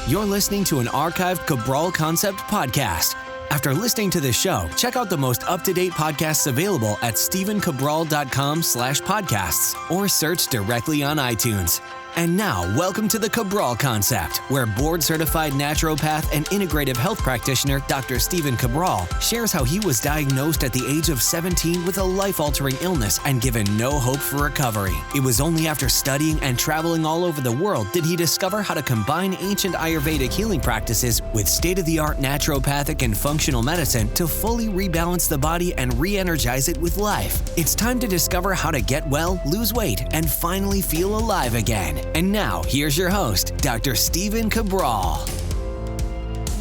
You're listening to an archived Cabral Concept podcast. After listening to this show, check out the most up-to-date podcasts available at stephencabral.com/podcasts or search directly on iTunes. And now, welcome to the Cabral Concept, where board-certified naturopath and integrative health practitioner Dr. Stephen Cabral shares how he was diagnosed at the age of 17 with a life-altering illness and given no hope for recovery. It was only after studying and traveling all over the world did he discover how to combine ancient Ayurvedic healing practices with state-of-the-art naturopathic and functional medicine to fully rebalance the body and re-energize it with life. It's time to discover how to get well, lose weight, and finally feel alive again. And now, here's your host, Dr. Stephen Cabral.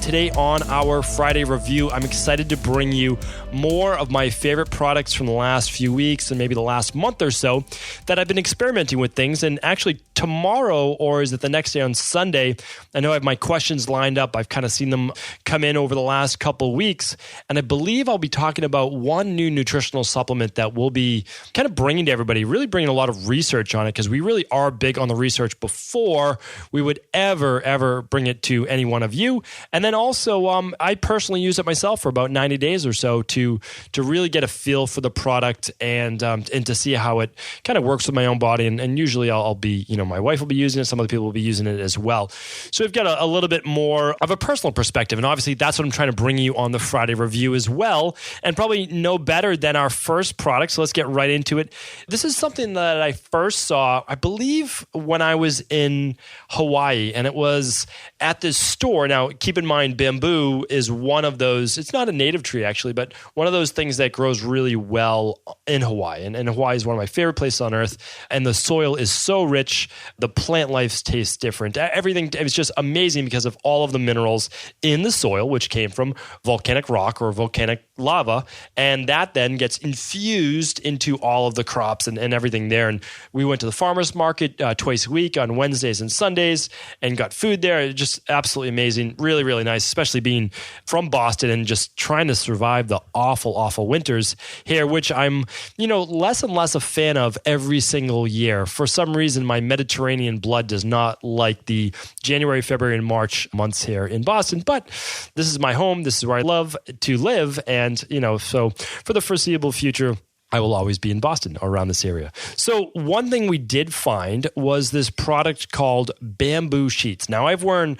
Today on our Friday review, I'm excited to bring you more of my favorite products from the last few weeks and maybe the last month or so that I've been experimenting with things. And actually tomorrow, or is it the next day on Sunday, I know I have my questions lined up. I've kind of seen them come in over the last couple of weeks. And I believe I'll be talking about one new nutritional supplement that we'll be kind of bringing to everybody, really bringing a lot of research on it, because we really are big on the research before we would ever bring it to any one of you. And then also, I personally use it myself for about 90 days or so to really get a feel for the product and to see how it kind of works with my own body. And usually I'll be, my wife will be using it. Some other people will be using it as well. So we've got a little bit more of a personal perspective. And obviously that's what I'm trying to bring you on the Friday review as well. And probably no better than our first product. So let's get right into it. This is something that I first saw, I believe, when I was in Hawaii. And it was at this store. Now, keep in mind, bamboo is one of those, it's not a native tree actually, but one of those things that grows really well in Hawaii. And Hawaii is one of my favorite places on earth. And the soil is so rich. The plant life tastes different. Everything, it was just amazing because of all of the minerals in the soil, which came from volcanic rock or volcanic lava. And that then gets infused into all of the crops and everything there. And we went to the farmer's market twice a week on Wednesdays and Sundays and got food there. Just absolutely amazing. Really, really nice, especially being from Boston and just trying to survive the awful winters here, which I'm, less and less a fan of every single year. For some reason, my Mediterranean blood does not like the January, February, and March months here in Boston. But this is my home. This is where I love to live. And, so for the foreseeable future, I will always be in Boston or around this area. So one thing we did find was this product called bamboo sheets. Now, I've worn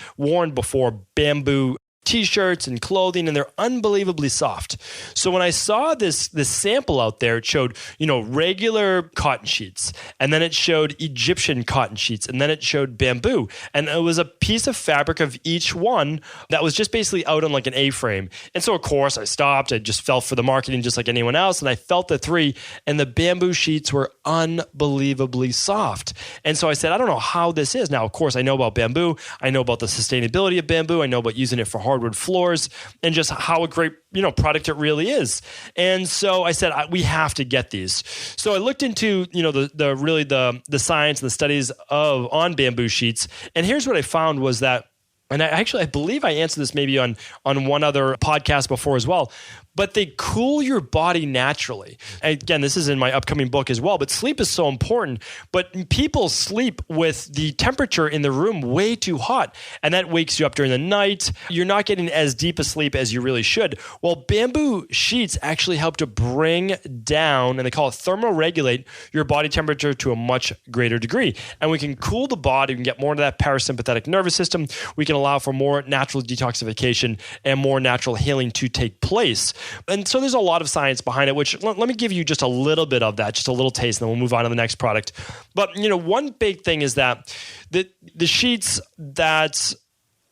before bamboo t-shirts and clothing, and they're unbelievably soft. So when I saw this sample out there, it showed, regular cotton sheets, and then it showed Egyptian cotton sheets, and then it showed bamboo. And it was a piece of fabric of each one that was just basically out on like an A-frame. And so of course I stopped. I just fell for the marketing just like anyone else. And I felt the three, and the bamboo sheets were unbelievably soft. And so I said, I don't know how this is. Now, of course, I know about bamboo. I know about the sustainability of bamboo. I know about using it for hardwood floors and just how a great, product it really is. And so I said, we have to get these. So I looked into, the science and the studies on bamboo sheets. And here's what I found was that, and I believe I answered this maybe on one other podcast before as well, but they cool your body naturally. And again, this is in my upcoming book as well, but sleep is so important. But people sleep with the temperature in the room way too hot, and that wakes you up during the night. You're not getting as deep a sleep as you really should. Well, bamboo sheets actually help to bring down, and they call it thermoregulate, your body temperature to a much greater degree. And we can cool the body, we can get more into that parasympathetic nervous system. We can allow for more natural detoxification and more natural healing to take place. And so there's a lot of science behind it, which let me give you just a little bit of that, just a little taste, and then we'll move on to the next product. But, one big thing is that the sheets that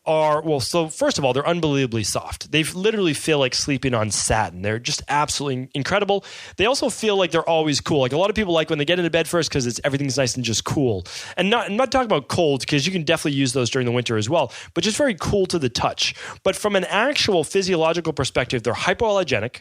so first of all, they're unbelievably soft. They literally feel like sleeping on satin. They're just absolutely incredible. They also feel like they're always cool. Like a lot of people like when they get into bed first because everything's nice and just cool. And I'm not talking about cold, because you can definitely use those during the winter as well, but just very cool to the touch. But from an actual physiological perspective, they're hypoallergenic.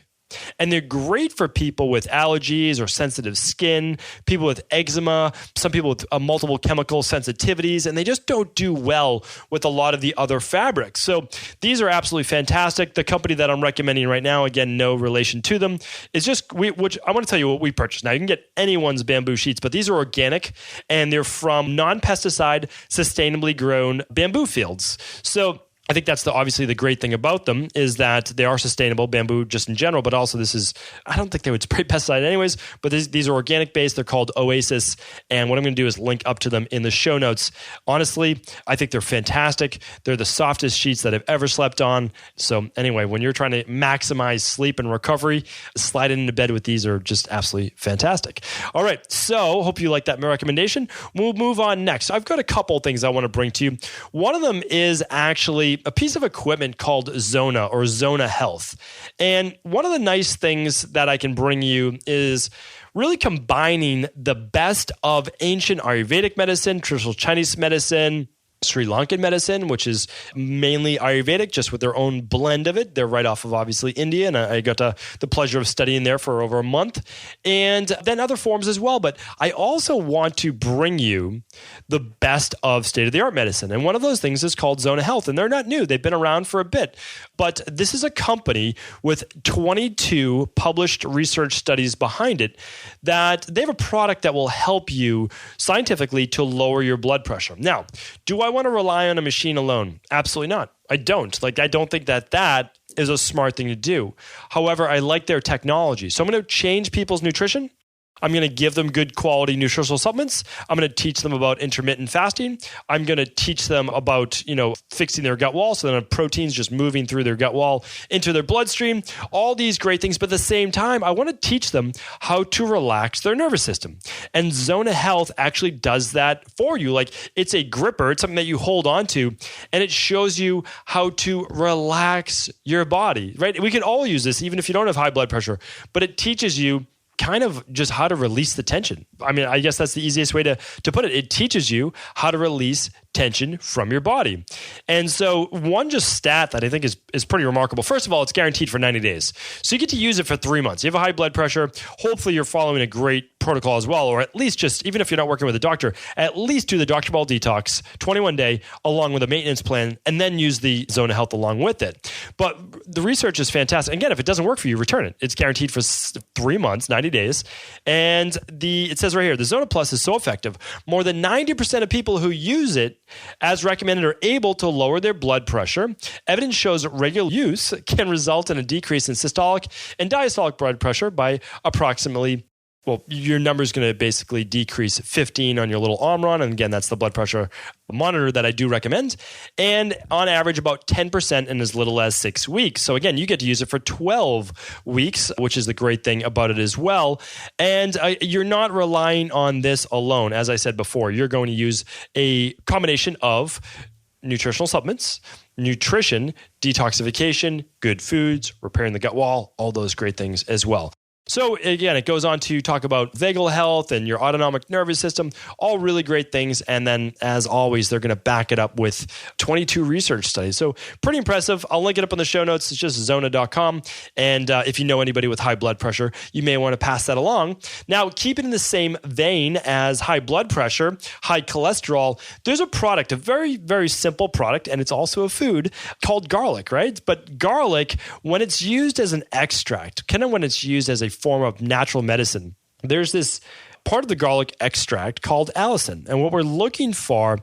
And they're great for people with allergies or sensitive skin, people with eczema, some people with multiple chemical sensitivities, and they just don't do well with a lot of the other fabrics. So these are absolutely fantastic. The company that I'm recommending right now, again, no relation to them, is just, which I want to tell you what we purchased. Now, you can get anyone's bamboo sheets, but these are organic, and they're from non-pesticide, sustainably grown bamboo fields. So I think that's obviously the great thing about them is that they are sustainable, bamboo just in general, but also I don't think they would spray pesticide anyways, but these are organic based. They're called Oasis. And what I'm going to do is link up to them in the show notes. Honestly, I think they're fantastic. They're the softest sheets that I've ever slept on. So anyway, when you're trying to maximize sleep and recovery, sliding into bed with these are just absolutely fantastic. All right. So hope you like that recommendation. We'll move on next. I've got a couple things I want to bring to you. One of them is actually a piece of equipment called Zona or Zona Health. And one of the nice things that I can bring you is really combining the best of ancient Ayurvedic medicine, traditional Chinese medicine, Sri Lankan medicine, which is mainly Ayurvedic, just with their own blend of it. They're right off of obviously India, and I got the pleasure of studying there for over a month, and then other forms as well. But I also want to bring you the best of state-of-the-art medicine, and one of those things is called Zona Health, and they're not new. They've been around for a bit, but this is a company with 22 published research studies behind it that they have a product that will help you scientifically to lower your blood pressure. Now, do I want to rely on a machine alone? Absolutely not. I don't. I don't think that is a smart thing to do. However, I like their technology. So I'm going to change people's nutrition. I'm going to give them good quality nutritional supplements. I'm going to teach them about intermittent fasting. I'm going to teach them about, fixing their gut wall. So then proteins just moving through their gut wall into their bloodstream, all these great things. But at the same time, I want to teach them how to relax their nervous system. And Zona Health actually does that for you. It's a gripper. It's something that you hold on to, and it shows you how to relax your body, right? We can all use this, even if you don't have high blood pressure, but it teaches you kind of just how to release the tension. I mean, I guess that's the easiest way to put it. It teaches you how to release tension from your body. And so one just stat that I think is pretty remarkable. First of all, it's guaranteed for 90 days. So you get to use it for 3 months. You have a high blood pressure. Hopefully you're following a great protocol as well, or at least just, even if you're not working with a doctor, at least do the Dr. Ball Detox 21 day along with a maintenance plan, and then use the Zona Health along with it. But the research is fantastic. Again, if it doesn't work for you, return it. It's guaranteed for 3 months, 90 days. And it says right here, the Zona Plus is so effective. More than 90% of people who use it as recommended are able to lower their blood pressure. Evidence shows that regular use can result in a decrease in systolic and diastolic blood pressure by approximately, your number is going to basically decrease 15 on your little Omron. And again, that's the blood pressure monitor that I do recommend. And on average, about 10% in as little as 6 weeks. So again, you get to use it for 12 weeks, which is the great thing about it as well. And you're not relying on this alone. As I said before, you're going to use a combination of nutritional supplements, nutrition, detoxification, good foods, repairing the gut wall, all those great things as well. So again, it goes on to talk about vagal health and your autonomic nervous system, all really great things. And then as always, they're going to back it up with 22 research studies. So pretty impressive. I'll link it up in the show notes. It's just zona.com. And if you know anybody with high blood pressure, you may want to pass that along. Now, keep it in the same vein as high blood pressure, high cholesterol. There's a product, a very, very simple product, and it's also a food called garlic, right? But garlic, when it's used as an extract, kind of when it's used as a form of natural medicine, there's this part of the garlic extract called Allicin. And what we're looking for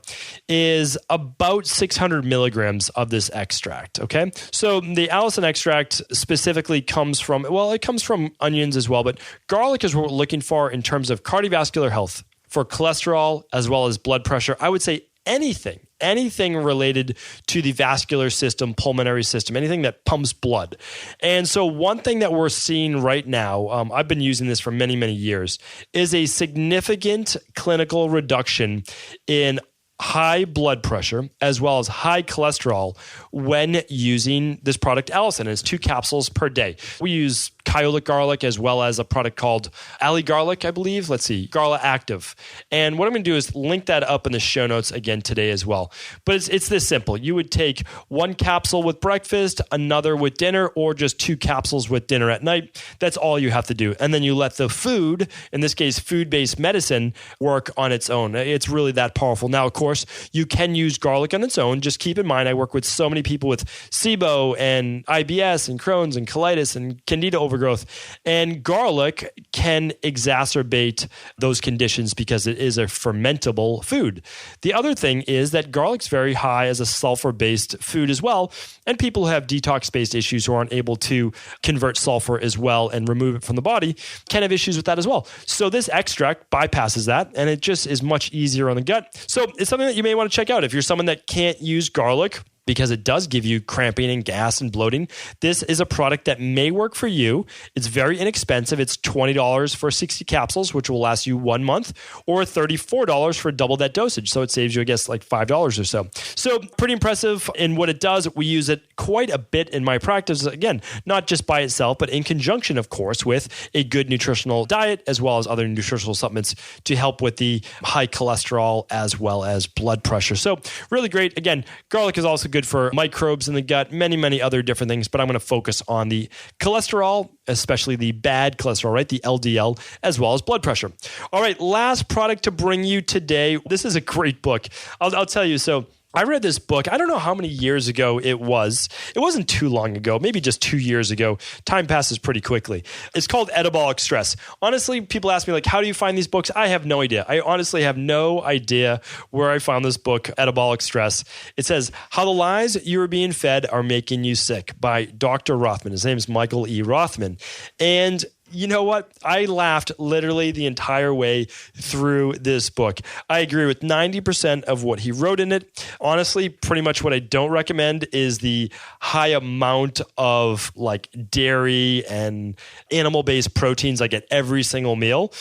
is about 600 milligrams of this extract, okay? So the Allicin extract specifically comes from, it comes from onions as well, but garlic is what we're looking for in terms of cardiovascular health, for cholesterol as well as blood pressure. I would say anything related to the vascular system, pulmonary system, anything that pumps blood. And so one thing that we're seeing right now, I've been using this for many, many years, is a significant clinical reduction in high blood pressure as well as high cholesterol when using this product Allicin. It's 2 capsules per day. We use Kyolic garlic as well as a product called Garlic, I believe. Let's see, Garla Active. And what I'm going to do is link that up in the show notes again today as well. But it's this simple. You would take 1 capsule with breakfast, another with dinner, or just 2 capsules with dinner at night. That's all you have to do. And then you let the food, in this case, food-based medicine, work on its own. It's really that powerful. Now, of course, you can use garlic on its own. Just keep in mind, I work with so many people with SIBO and IBS and Crohn's and colitis and candida overgrowth. And garlic can exacerbate those conditions because it is a fermentable food. The other thing is that garlic's very high as a sulfur-based food as well. And people who have detox-based issues who aren't able to convert sulfur as well and remove it from the body can have issues with that as well. So this extract bypasses that, and it just is much easier on the gut. So it's something that you may want to check out if you're someone that can't use garlic, because it does give you cramping and gas and bloating. This is a product that may work for you. It's very inexpensive. It's $20 for 60 capsules, which will last you 1 month, or $34 for double that dosage. So it saves you, I guess, like $5 or so. So pretty impressive in what it does. We use it quite a bit in my practice. Again, not just by itself, but in conjunction, of course, with a good nutritional diet, as well as other nutritional supplements to help with the high cholesterol as well as blood pressure. So really great. Again, garlic is also good for microbes in the gut, many other different things, but I'm going to focus on the cholesterol, especially the bad cholesterol, right? The LDL, as well as blood pressure. All right, last product to bring you today. This is a great book. I'll tell you. So I read this book. I don't know how many years ago it was. It wasn't too long ago, maybe just 2 years ago. Time passes pretty quickly. It's called Edibolic Stress. Honestly, people ask me, like, how do you find these books? I have no idea. I honestly have no idea where I found this book, Edibolic Stress. It says, How the Lies You Are Being Fed Are Making You Sick by Dr. Rothman. His name is Michael E. Rothman. And you know what? I laughed literally the entire way through this book. I agree with 90% of what he wrote in it. Honestly, pretty much what I don't recommend is the high amount of like dairy and animal-based proteins I get every single meal,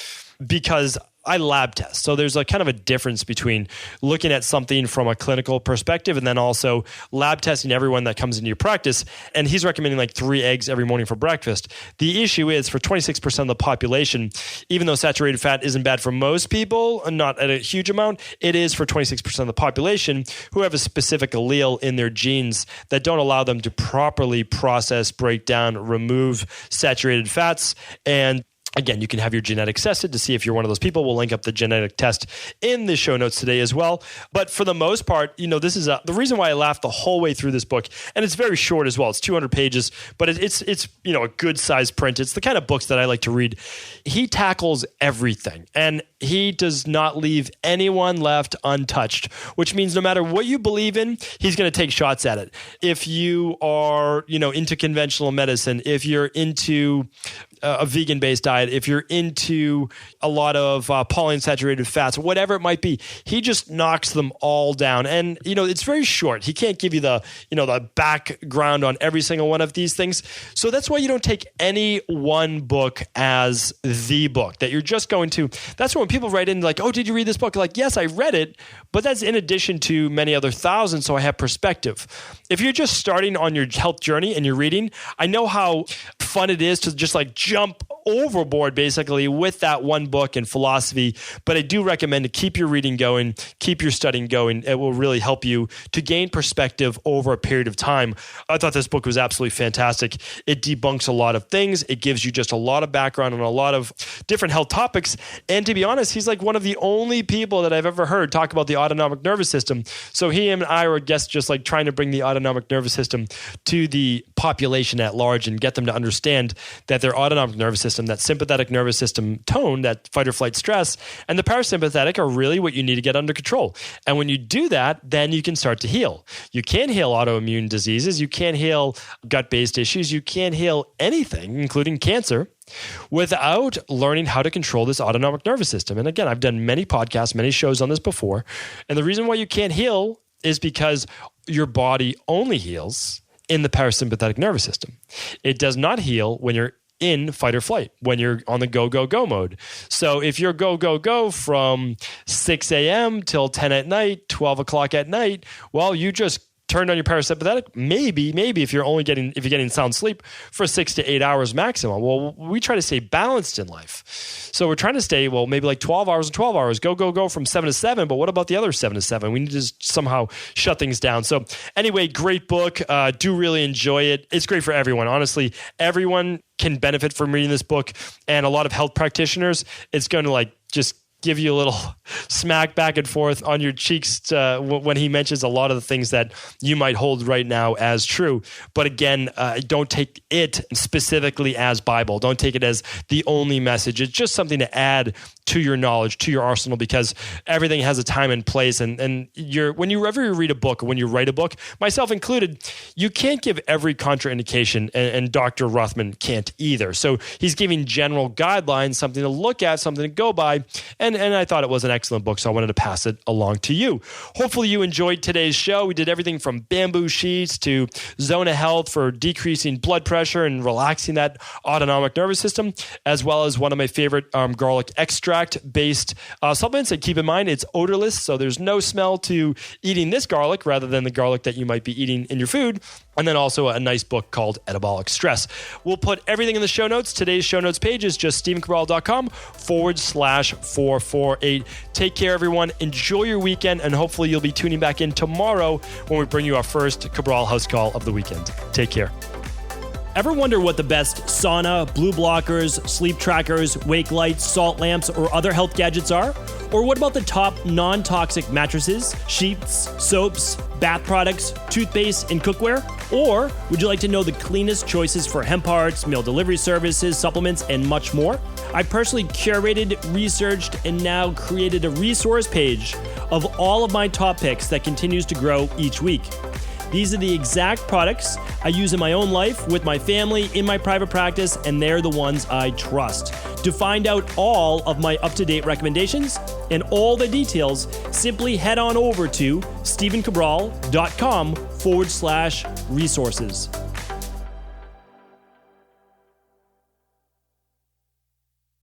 because I lab test. So there's a kind of a difference between looking at something from a clinical perspective and then also lab testing everyone that comes into your practice. And he's recommending like 3 eggs every morning for breakfast. The issue is for 26% of the population, even though saturated fat isn't bad for most people, not at a huge amount, it is for 26% of the population who have a specific allele in their genes that don't allow them to properly process, break down, remove saturated fats. And again, you can have your genetics tested to see if you're one of those people. We'll link up the genetic test in the show notes today as well. But for the most part, this is the reason why I laughed the whole way through this book. And it's very short as well. It's 200 pages, but it's a good size print. It's the kind of books that I like to read. He tackles everything, and he does not leave anyone left untouched, which means no matter what you believe in, he's going to take shots at it. If you are, into conventional medicine, if you're into a vegan-based diet, if you're into a lot of polyunsaturated fats, whatever it might be, he just knocks them all down. And, it's very short. He can't give you the background on every single one of these things. So that's why you don't take any one book as the book that you're just going to. That's when people write in like, oh, did you read this book? Like, yes, I read it, but that's in addition to many other thousands. So I have perspective. If you're just starting on your health journey and you're reading, I know how fun it is to just like jump overboard basically with that one book and philosophy. But I do recommend to keep your reading going, keep your studying going. It will really help you to gain perspective over a period of time. I thought this book was absolutely fantastic. It debunks a lot of things. It gives you just a lot of background on a lot of different health topics. And to be honest, he's like one of the only people that I've ever heard talk about the autonomic nervous system. So he and I were, I guess, just like trying to bring the autonomic nervous system to the population at large and get them to understand that their autonomic nervous system, that sympathetic nervous system tone, that fight or flight stress, and the parasympathetic are really what you need to get under control. And when you do that, then you can start to heal. You can't heal autoimmune diseases. You can't heal gut-based issues. You can't heal anything, including cancer, without learning how to control this autonomic nervous system. And again, I've done many podcasts, many shows on this before. And the reason why you can't heal is because your body only heals in the parasympathetic nervous system. It does not heal when you're in fight or flight when you're on the go, go, go mode. So if you're go, go, go from 6 a.m. till 10 at night, 12 o'clock at night, well, you just turned on your parasympathetic, maybe if you're getting sound sleep for 6 to 8 hours maximum. Well, we try to stay balanced in life. So we're trying to stay, well, maybe like 12 hours and 12 hours, go from 7 to 7. But what about the other 7 to 7? We need to somehow shut things down. So anyway, great book. Do really enjoy it. It's great for everyone. Honestly, everyone can benefit from reading this book, and a lot of health practitioners, it's going to just give you a little smack back and forth on your cheeks when he mentions a lot of the things that you might hold right now as true. But again, don't take it specifically as Bible. Don't take it as the only message. It's just something to add to your knowledge, to your arsenal, because everything has a time and place. And whenever you read a book, or when you write a book, myself included, you can't give every contraindication, and Dr. Rothman can't either. So he's giving general guidelines, something to look at, something to go by. And I thought it was an excellent book, so I wanted to pass it along to you. Hopefully you enjoyed today's show. We did everything from bamboo sheets to Zona Health for decreasing blood pressure and relaxing that autonomic nervous system, as well as one of my favorite garlic extract-based supplements. And keep in mind, it's odorless, so there's no smell to eating this garlic rather than the garlic that you might be eating in your food. And then also a nice book called Edibolic Stress. We'll put everything in the show notes. Today's show notes page is just StephenCabral.com/448. Take care, everyone. Enjoy your weekend, and hopefully you'll be tuning back in tomorrow when we bring you our first Cabral House Call of the weekend. Take care. Ever wonder what the best sauna, blue blockers, sleep trackers, wake lights, salt lamps, or other health gadgets are? Or what about the top non-toxic mattresses, sheets, soaps, bath products, toothpaste, and cookware? Or would you like to know the cleanest choices for hemp parts, meal delivery services, supplements, and much more? I personally curated, researched, and now created a resource page of all of my top picks that continues to grow each week. These are the exact products I use in my own life, with my family, in my private practice, and they're the ones I trust. To find out all of my up-to-date recommendations and all the details, simply head on over to StephenCabral.com/resources.